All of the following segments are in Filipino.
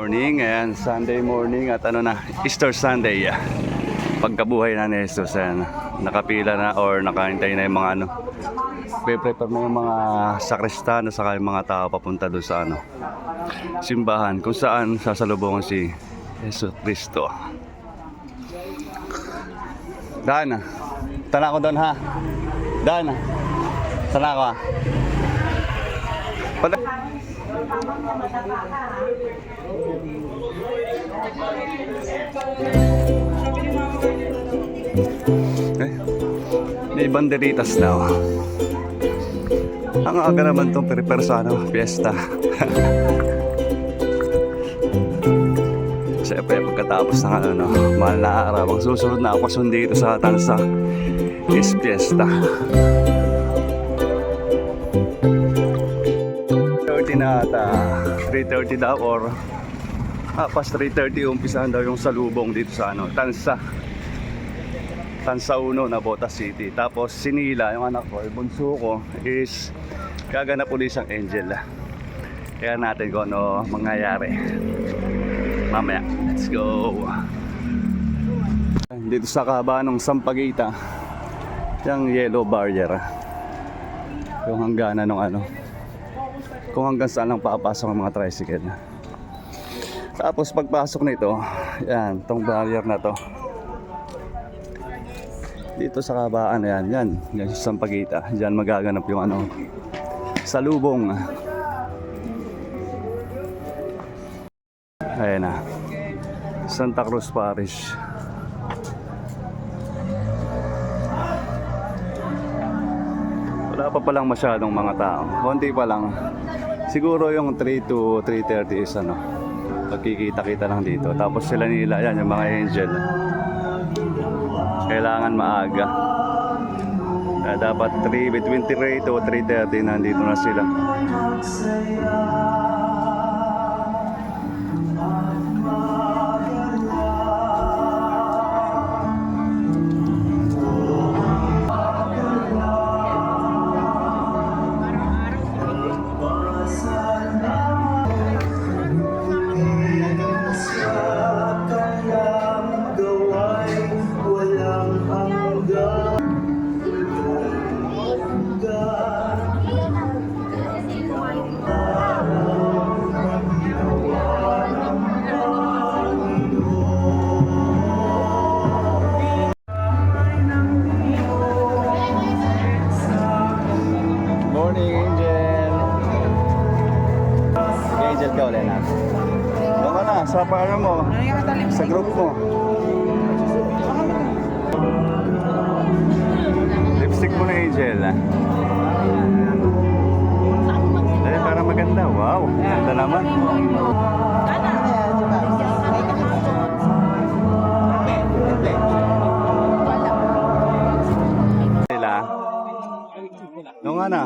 morning. Ayan, Sunday morning at ano na, Easter Sunday. Pagkabuhay na ni Jesus. Ayan, nakapila na or nakahintay na yung mga ano. Prepare na yung mga sakristano saka yung mga tao papunta doon sa ano, simbahan kung saan sasalubungan si Jesus Cristo. Daan, tala ko doon ha. Daan, tala ko ha. May banderitas daw. Ang aga naman itong prepare sa ano, fiesta. Siyempre pagkatapos ng ano, no, mahal na araw, ang susunod na okasyon dito sa Tansa is fiesta. 3:30 na ata, 3:30 daw or past 3:30 umpisahan daw yung salubong dito sa ano, Tansa 1 na Botas City. Tapos sinila yung anak ko, yung bunso ko is gaganap ulit siyang angel. Kaya natin kung ano mangyayari mamaya. Let's go. Dito sa kaba ng Sampaguita, yung yellow barrier, yung hangganan ng ano, kung hanggang saan lang papasok ang mga tricycle. Tapos pagpasok nito, yan, tong barrier na to, dito sa kabaan, yan sa Sampaguita, dyan magaganap yung ano, salubong. Ayan na, Santa Cruz Parish. Wala pa palang masyadong mga tao, konti pa lang. Siguro yung 3 to 3:30 is ano, pagkikita-kita lang dito. Tapos sila nila, yan yung mga angel, kailangan maaga. Kaya dapat between 3 to 3:30 nandito na sila. Morning, Angel. Angel ka ulit na. Doon ka na, sa paano mo, sa group mo. Lipstick mo na, Angel. Dahil para maganda. Wow, ganda naman. Sila. Doon ka na.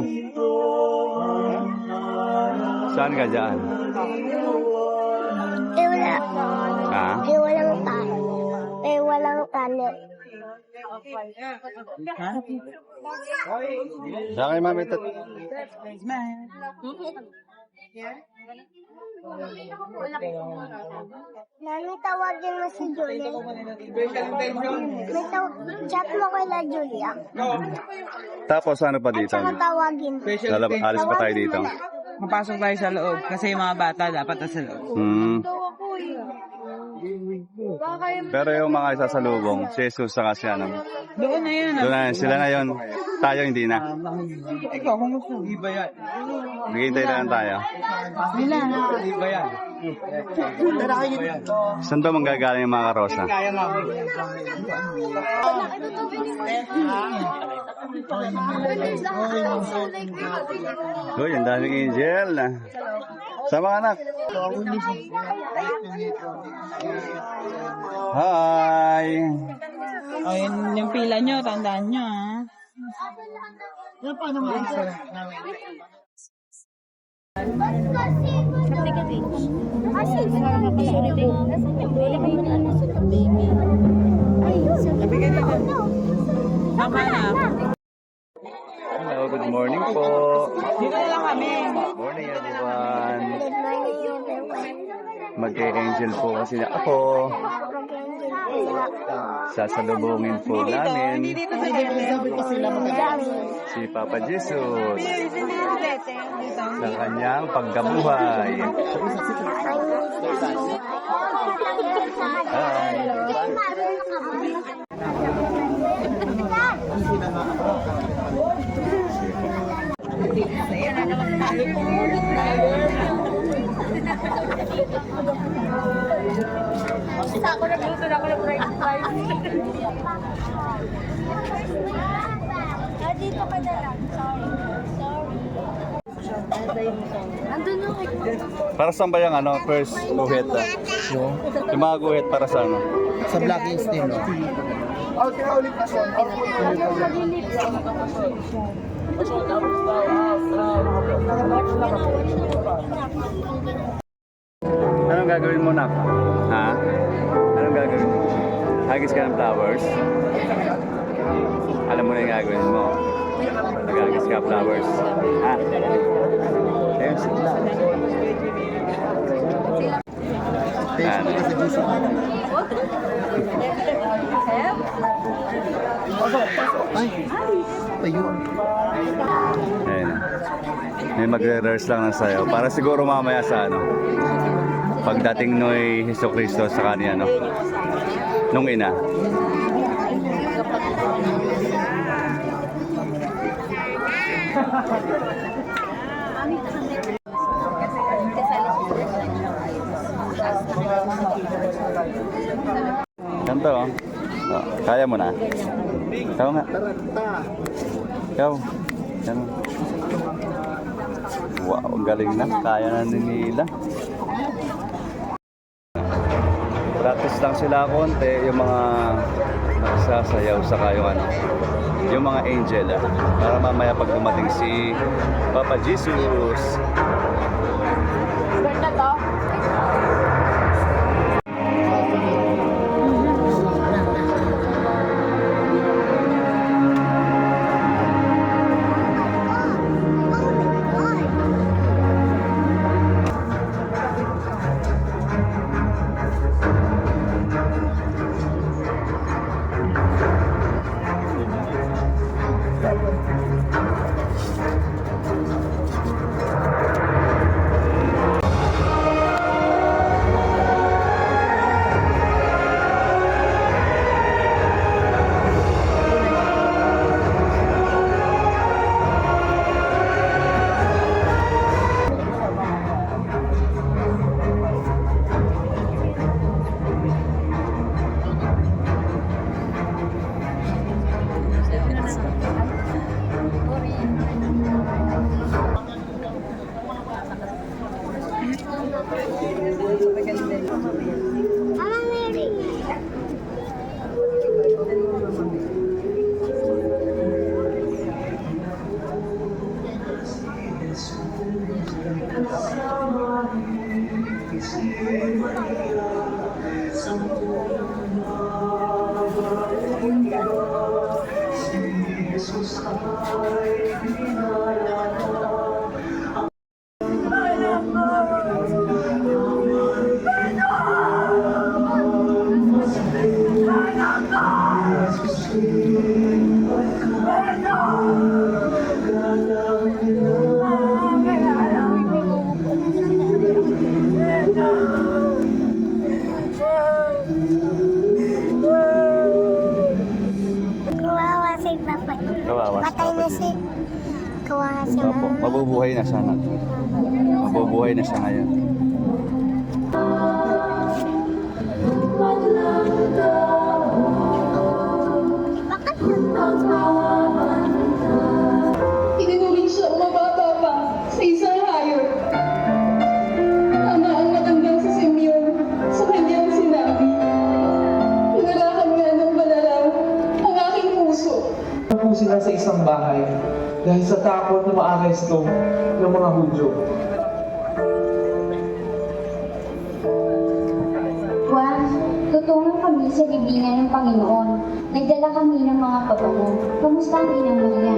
Saan ka dyan? Wala. Ha? Walang tayo. Walang kanin. Saan kayo, mami? Nani, tawagin mo si Julia. Chat mo kay Julia. Tapos ano pa dito? Saka tawagin. Alis pa tayo dito. Mapasok tayo sa loob kasi yung mga bata dapat na sa loob. Pero yung mga isasalubong, si Jesus saka si ano, Doon na yan. doon na, sila na yun. Tayo hindi na. Ikaw kung gusto, iba yan. Naghihintay na lang tayo. Sila na. Iba yan. Saan ba manggagaling yung mga karosa? Kaya nga. Uy, ang daming angel. Sa mga anak. Hi! O, yung pila nyo, tandaan nyo, ha? Tama na. Hello, good morning po. Dito na lang kami. Morning everyone. Good morning, everyone. Mag-angel po kasi na ako. Mag-angel po sila. Sasalubungin po namin Dami. si Papa Jesus sa kanyang pagkabuhay. Ako nagluto na ako ng french fries. Dito ka na lang. Sorry. Andun yung Para saan ba yung first guhit? Yung mga guhit para sa ano? Sa Black Hills din, no? Anong gagawin mo, Nak? Ha? Anong gagawin mo? Hagis ka ng flowers? Alam mo na yung gagawin mo. Nag-hagis ka ng flowers. Ha? Ayun sila. Yan. Ay, ayun. Ayun. May magre-rehearse lang ng sayaw. Para siguro mamaya sa pagdating noy Hesus Kristo sa kanya, nung ina. Ganto, oh. Oh, kaya mo na? Ikaw nga. Ikaw. Yan. Wow, ang galing na. Kaya na nila. Practice lang sila konti, yung mga nagsasayaw saka yung mga angel, para mamaya pag dumating si Papa Jesus. Mama Mary. Kawawa si Papa. Kawawa si Patay Papa na Jesus. si... Kawawa si Opo, Mama. mabubuhay na siya. Mabubuhay na siya ngayon. Bakit? Itinuring siya umababa pa sa isang hayop. Tama ang matandang si Simeon sa kanyang sinabi. Pinarakan nga ng malalaw ang aking puso. po sila sa isang bahay dahil sa takot na maaresto ng mga Hudyo. Juan, tutulong kami sa libingan ng Panginoon. Nagdala kami ng mga pabango. Kamusta ang Inang Maria?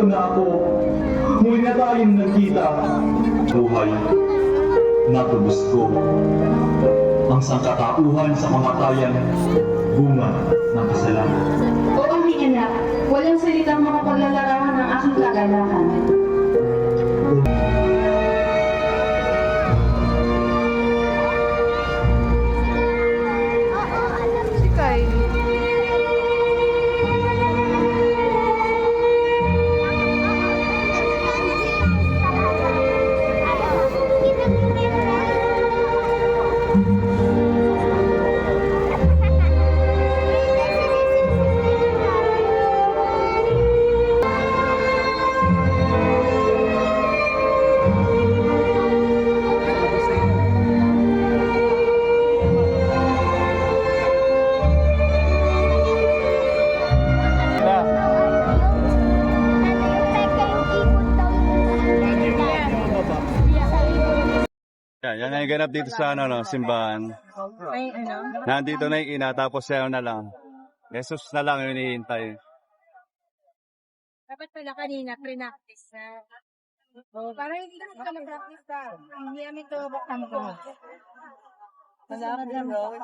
na ako. Muli na tayong nagkita. Buhay, natubos ko. Ang sangkatauhan sa kamatayan, bunga ng kasalanan. O aming anak, walang salitang makapaglalarawan ng aking kagalakan. Yan ay ganap dito sa simbahan. Ay, ano? Nandito na yung ina, tapos siya na lang. Jesus na lang yung hinihintay. Dapat pala kanina, pre-practice na. Para hindi na ka mag-practice ka. Hindi namin ito buksan ko. Malaman lang bro.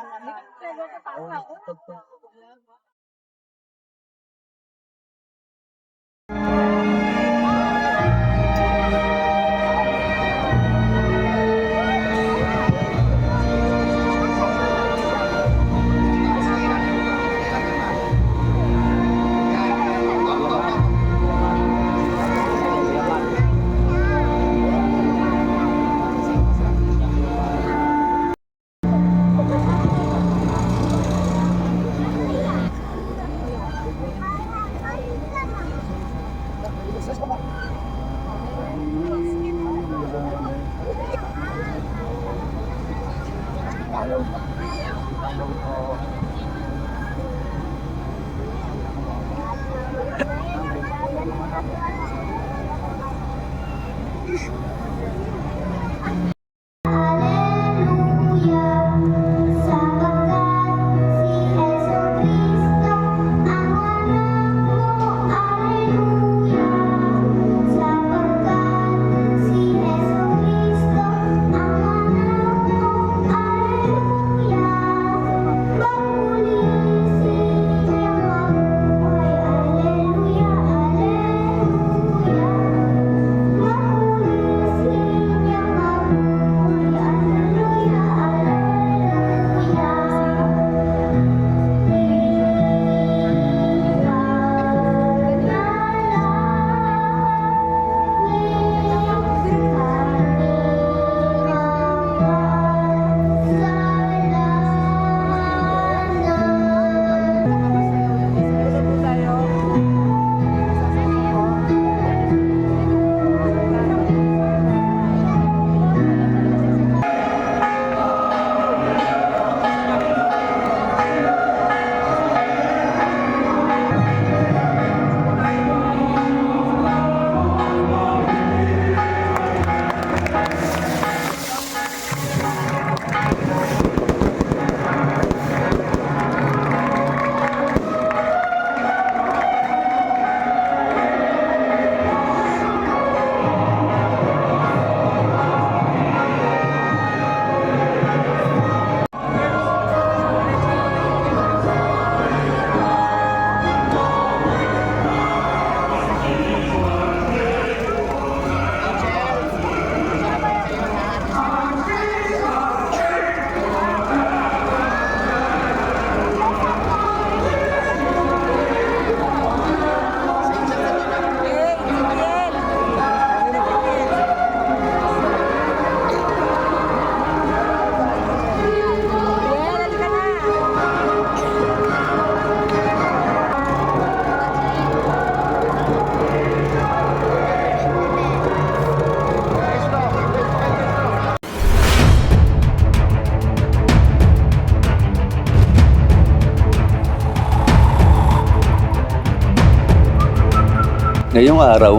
Ngayong araw,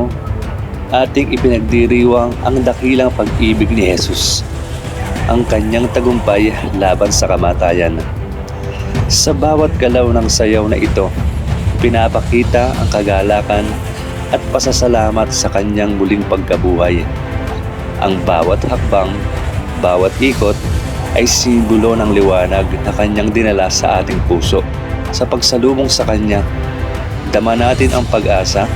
ating ipinagdiriwang ang dakilang pag-ibig ni Jesus, ang kanyang tagumpay laban sa kamatayan. Sa bawat galaw ng sayaw na ito, pinapakita ang kagalakan at pasasalamat sa kanyang muling pagkabuhay. Ang bawat hakbang, bawat ikot ay simbolo ng liwanag na kanyang dinala sa ating puso. Sa pagsalubong sa kanya, dama natin ang pag-asa,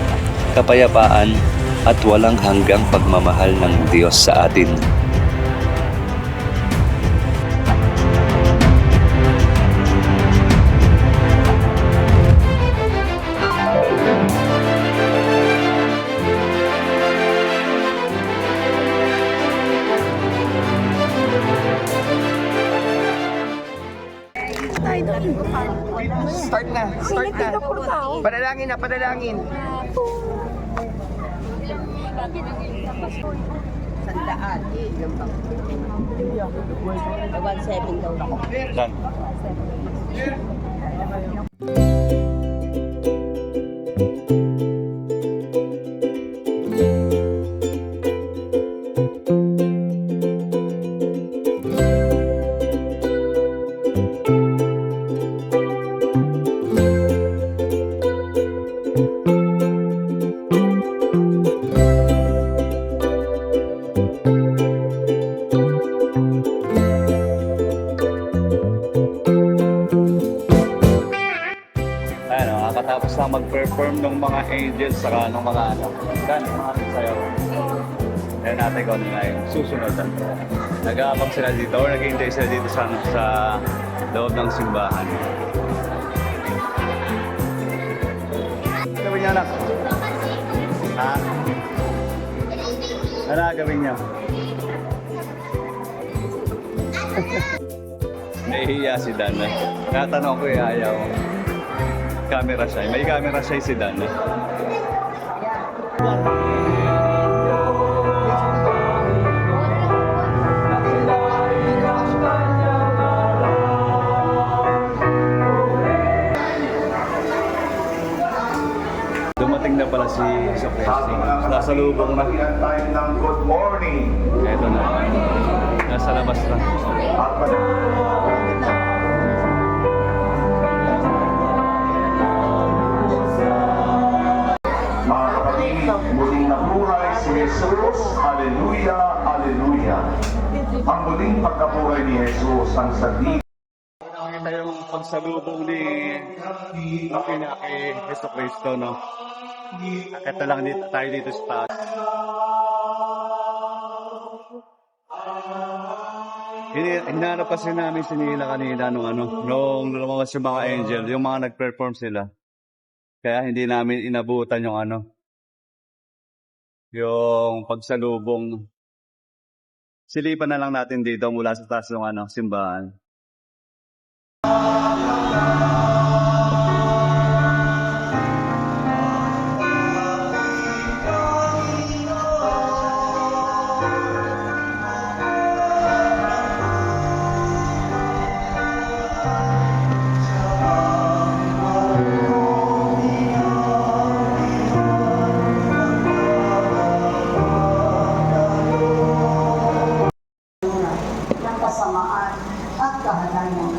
kapayapaan at walang hanggang pagmamahal ng Diyos sa atin. Start na. Panalangin na, panalangin. Done. Nakatapos na mag-perform ng mga angels saka ng mga mga sayaw. Kaya natin kung ano na yung susunod. Nag-aabang sila dito or nag-enjoy sila dito sa loob ng simbahan. Ano gawin niya, anak? Ha? Ano gawin niya? Nahihiya si Dana. Natanong ko yung ayaw. Camera siya. May camera siya si Dana. Dumating na pala si Socrates. Nasa lubong na. Time ng good morning. Eto na. Nasa labas na. Mga kapatid, muling nabuhay si Jesus. Aleluya, aleluya. Ang muling pagkabuhay ni Jesus ang saglit. Nakakita yung pagsalubong ni Pinaki Jesu Cristo, no? Akita lang dito, tayo dito sa taas. Hinanap kasi namin si Nila kanina nung lumabas yung mga angel, yung mga nag-perform sila. Kaya hindi namin inabutan yung pagsalubong. Silipan na lang natin dito mula sa taas ng simbahan. Kasamaan at kahalayan,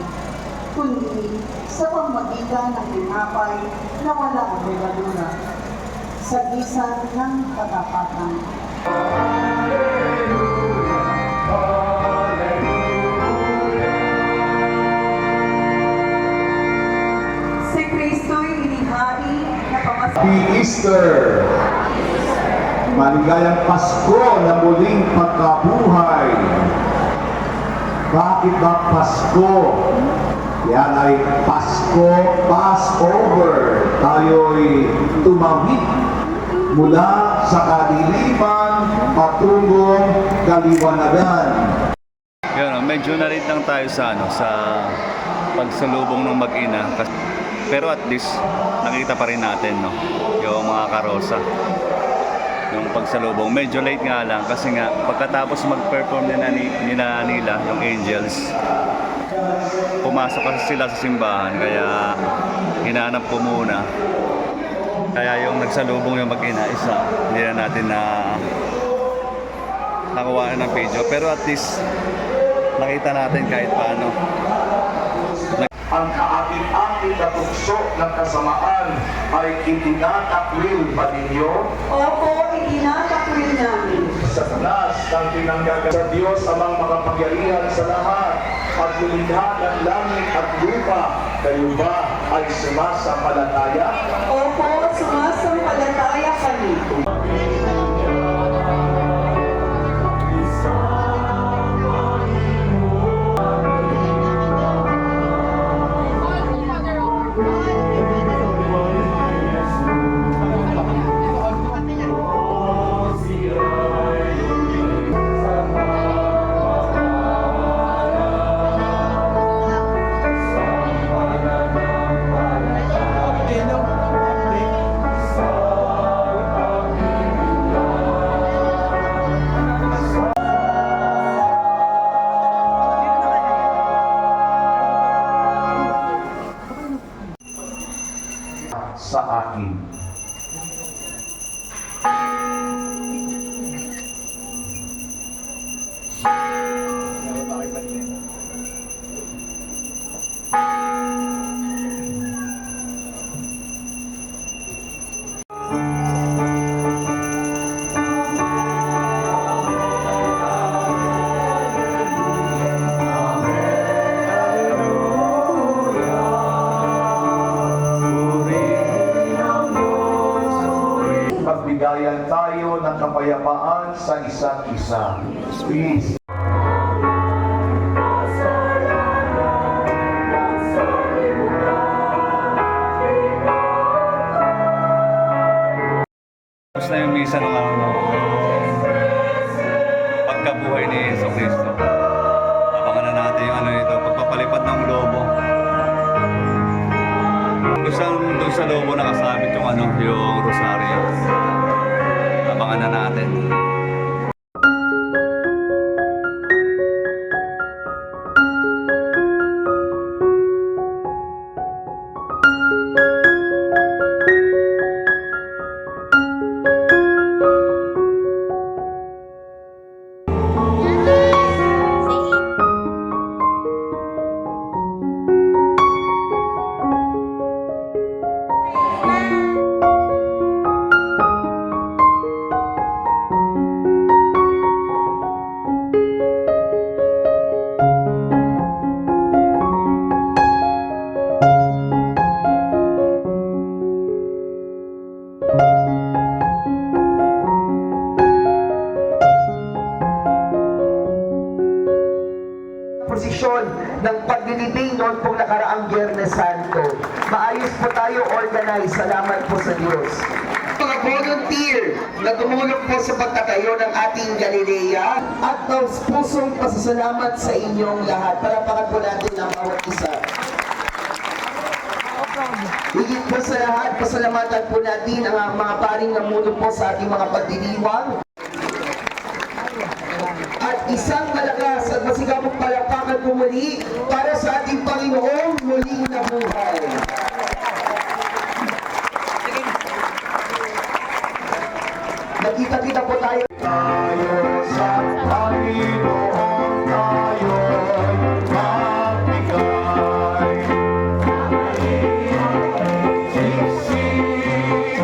kundi sa pamamagitan ng tinapay na walang regadura, sa gisan ng katapatan. Si Kristo'y inihari na Happy Easter! Maligayang Pasko na muling pagkabuhay. Bakit ba Pasko? Yan ay Pasko, Passover. Tayo'y tumawid mula sa kadiliman patungong kaliwanagan. Yun, medyo na-rate lang tayo sa pagsalubong ng mag-ina. Pero at least nakita pa rin natin yung mga karosa. Yung pagsalubong. Medyo late nga lang kasi nga pagkatapos mag-perform nila yung angels, pumasok kasi sila sa simbahan kaya hinanap ko muna. Kaya yung nagsalubong yung mag-ina isa, hindi na natin nakuha ng video. Pero at least nakita natin kahit paano. ang kaakit-akit na tukso ng kasamaan ay itinatakwil ba ninyo? Opo, itinatakwil namin. Satanas ng pinanggaga sa Diyos amang makapangyarihan sa lahat at lumikha ng langit at lupa, kayo ba ay sumasampalataya? Opo, sumasampalataya kami. Sa akin. Magbigayan tayo ng kapayapaan sa isa't isa. Please. Tapos na yung misa ng pagkabuhay ni Yeso Cristo. Abangan na natin yung pagpapalipad ng lobo. Doon sa lobo nakasabit yung yung rosaryo. Abangan na natin. Posisyon ng paglilibing noon pong nakaraang Biyernes Santo. Maayos po tayo organize. Salamat po sa Diyos. Mga volunteer na tumulong po sa pagtatayo ng ating Galilea at taos pusong pasasalamat sa inyong lahat. Palapakan po natin ang bawat isa. Higit po sa lahat, pasalamatan po natin ang mga paring namuno po sa ating mga pagdiriwang. At isang malakas at masigabong palapakan po muli para sa ating Panginoong muling nabuhay. Nakita-kita po tayo. Tayo sa Panginoon tayo'y magbigay. Siksik,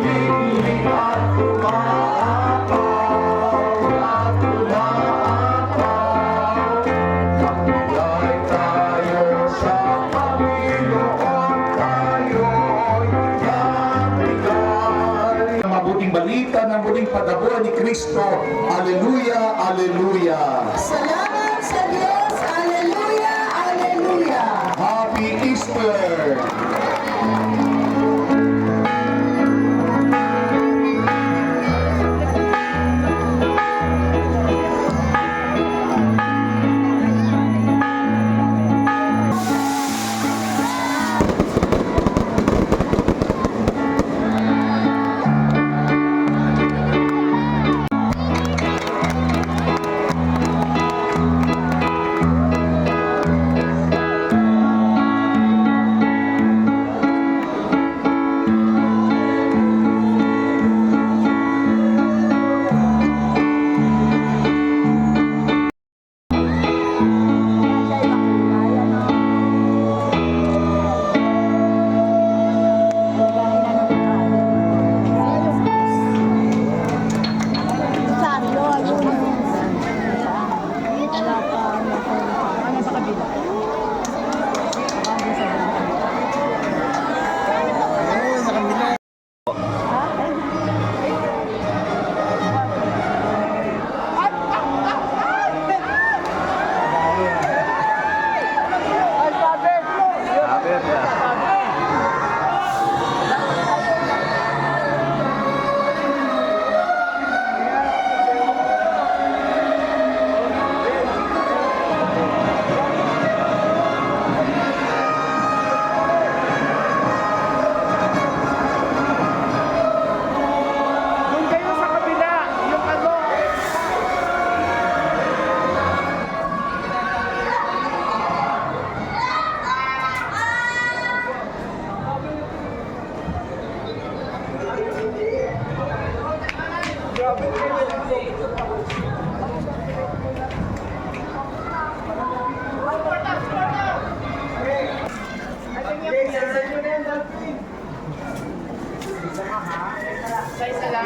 liglig at umaapaw, at umaapaw. Magbigay tayo sa Panginoon tayo'y magbigay. Mabuting balita ng muling pagkabuhay ni Kristo. Aleluya, aleluya. Salamat sa Diyos! Aleluya! Aleluya! Happy Easter!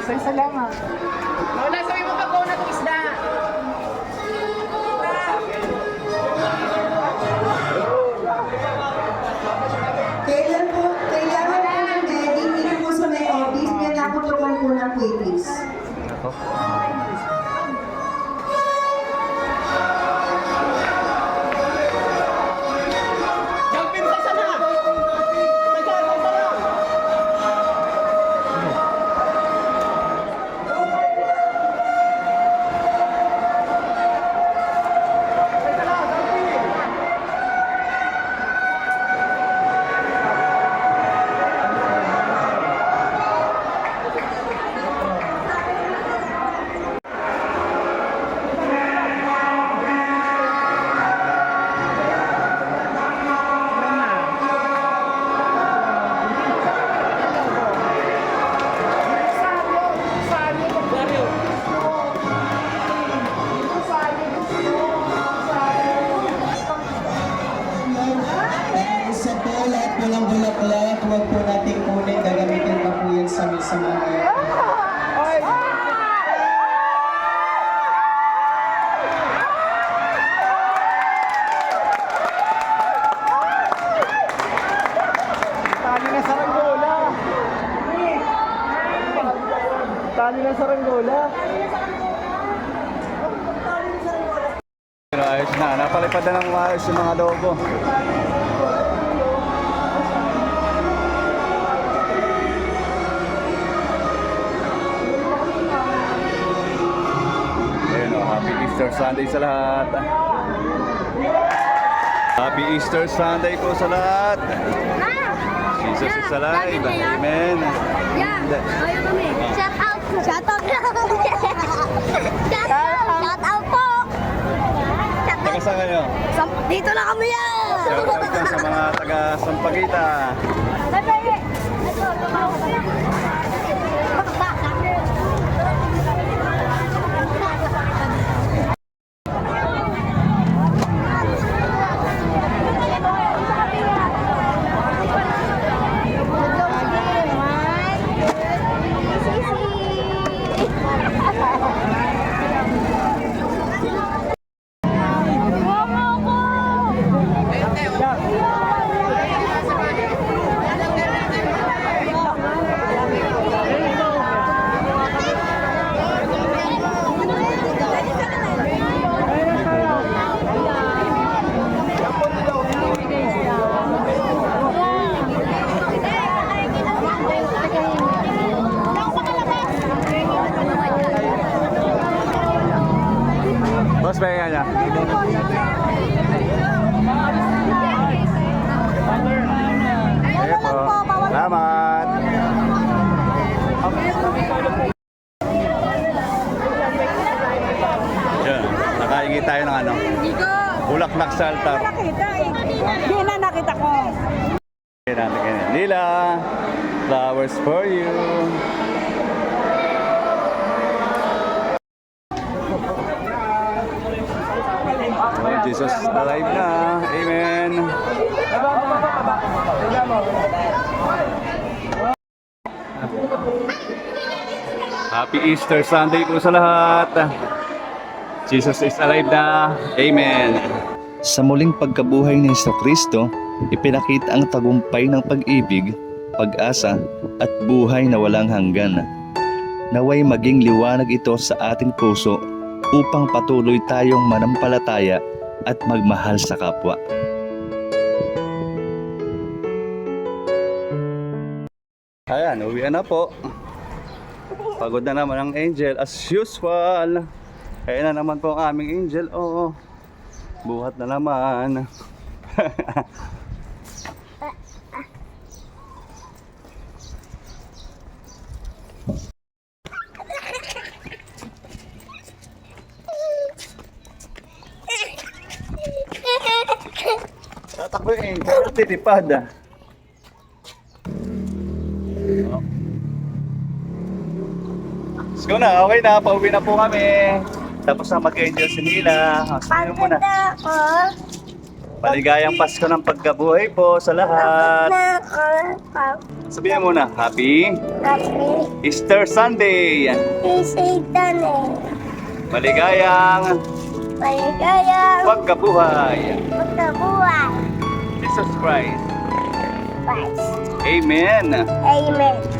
Salamat. Lola, sabi mo pag na itong isda. Kailangan po ng bedding dito po sa may office, may nakutukan po ng quicklies. Isa po, lahat po ng bulaklak, huwag po natin kunin, gagamitin pa po yan sa mga Tali na saranggola. Tali na saranggola. Pero ayos na, napalipad na ng maayos yung mga logo. Ayun o, Happy Easter Sunday sa lahat. Happy Easter Sunday po sa lahat. Jesus is alive. Amen. Shout out! Shout out! Shout out! Shout out po! Taga saan kayo? Dito na kami yan! Shout out dyan sa mga taga Sampaguita. Boss, pahinga niya. Sige po. Salamat. Yan, nakaingi tayo ng ano? Bulaklak sa altar. Hindi na nakita ko. Lila, flowers for you. Oh, Jesus alive na. Amen. Happy Easter Sunday po sa lahat. Jesus is alive na. Amen. Sa muling pagkabuhay ni Kristo, ipinakita ang tagumpay ng pag-ibig, pag-asa at buhay na walang hanggan. Naway maging liwanag ito sa ating puso upang patuloy tayong manampalataya at magmahal sa kapwa. Ayan, uwian na po. Pagod na naman ang angel as usual. Ayan na naman po ang aming angel. Oo, buhat na naman. Tatakbo yung angel, titipad. Let's go na, okay na, pauwi na po kami. Tapos na mag-angel si Nila. Sige muna. Maligayang Pasko ng pagkabuhay po sa lahat. Sabihin muna, Happy Easter Sunday! Maligayang pagkabuhay! Jesus Christ! Amen! Amen.